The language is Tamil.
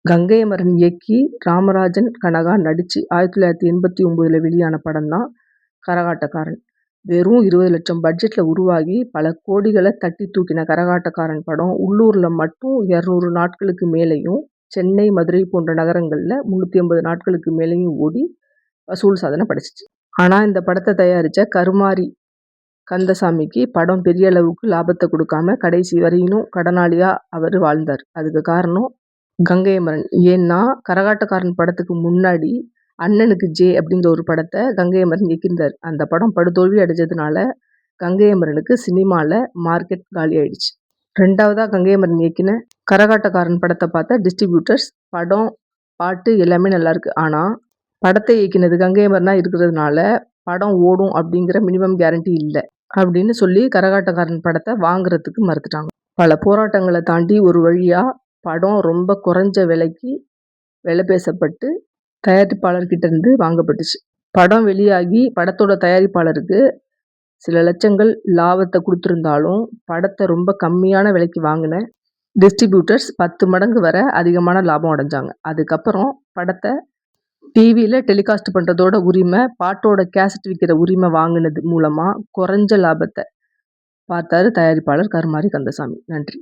கங்கை அமரன் இயக்கி ராமராஜன் கனகா நடிச்சு 1989 வெளியான படம் தான் கரகாட்டக்காரன். வெறும் 20 லட்சம் பட்ஜெட்ல உருவாகி பல கோடிகளை தட்டி தூக்கின கரகாட்டக்காரன் படம் உள்ளூர்ல மட்டும் 200 நாட்களுக்கு மேலேயும், சென்னை, மதுரை போன்ற நகரங்கள்ல 380 நாட்களுக்கு மேலேயும் ஓடி வசூல் சாதனை படைச்சிச்சு. ஆனா இந்த படத்தை தயாரிச்ச கருமாரி கந்தசாமிக்கு படம் பெரிய அளவுக்கு லாபத்தை கொடுக்காம கடைசி வரையிலும் கடனாளியா அவர் வாழ்ந்தார். அதுக்கு காரணம் கங்கை அமரன். ஏன்னா கரகாட்டக்காரன் படத்துக்கு முன்னாடி அண்ணனுக்கு ஜே அப்படிங்கிற ஒரு படத்தை கங்கை அமரன் இயக்கியிருந்தார். அந்த படம் படுதோல்வி அடைஞ்சதுனால கங்கை அமரனுக்கு சினிமால மார்க்கெட் காலி ஆயிடுச்சு. ரெண்டாவதா கங்கை அமரன் இயக்கின கரகாட்டக்காரன் படத்தை பார்த்த டிஸ்ட்ரிபியூட்டர்ஸ் படம், பாட்டு எல்லாமே நல்லா இருக்கு. ஆனா படத்தை இயக்கினது கங்கை அமரனா இருக்கிறதுனால படம் ஓடும் அப்படிங்கிற மினிமம் கேரண்டி இல்லை அப்படின்னு சொல்லி கரகாட்டக்காரன் படத்தை வாங்குறதுக்கு மறுத்துட்டாங்க. பல போராட்டங்களை தாண்டி ஒரு வழியா படம் ரொம்ப குறைஞ்ச விலைக்கு விலை பேசப்பட்டு தயாரிப்பாளர்கிட்ட இருந்து வாங்கப்பட்டுச்சு. படம் வெளியாகி படத்தோட தயாரிப்பாளருக்கு சில லட்சங்கள் லாபத்தை கொடுத்துருந்தாலும் படத்தை ரொம்ப கம்மியான விலைக்கு வாங்கின டிஸ்ட்ரிபியூட்டர்ஸ் 10 மடங்கு வரை அதிகமான லாபம் அடைஞ்சாங்க. அதுக்கப்புறம் படத்தை டிவியில் டெலிகாஸ்ட் பண்ணுறதோட உரிமை, பாட்டோட கேசட் விற்கிற உரிமை வாங்கினது மூலமாக குறைஞ்ச லாபத்தை பார்த்தாரு தயாரிப்பாளர் கருமாரி கந்தசாமி. நன்றி.